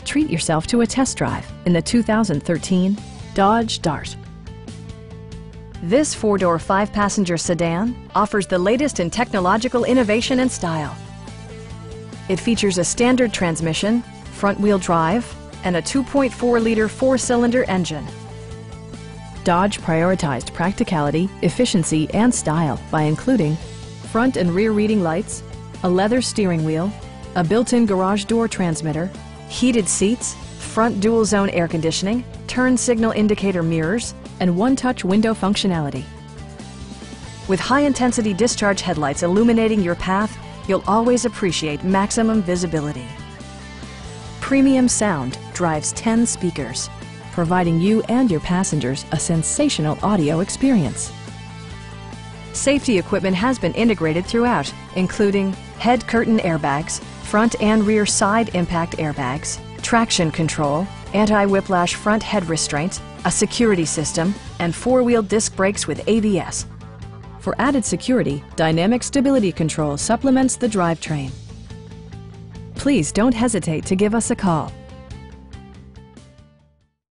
Treat yourself to a test drive in the 2013 Dodge Dart. This four-door, five-passenger sedan offers the latest in technological innovation and style. It features a standard transmission, front-wheel drive, and a 2.4-liter four-cylinder engine. Dodge prioritized practicality, efficiency, and style by including front and rear reading lights, a leather steering wheel, a built-in garage door transmitter, heated seats, front dual-zone air conditioning, turn signal indicator mirrors, and one-touch window functionality. With high-intensity discharge headlights illuminating your path, you'll always appreciate maximum visibility. Premium sound drives 10 speakers, providing you and your passengers a sensational audio experience. Safety equipment has been integrated throughout, including head curtain airbags, front and rear side impact airbags, traction control, anti-whiplash front head restraints, a security system, and four-wheel disc brakes with ABS. For added security, Dynamic Stability Control supplements the drivetrain. Please don't hesitate to give us a call.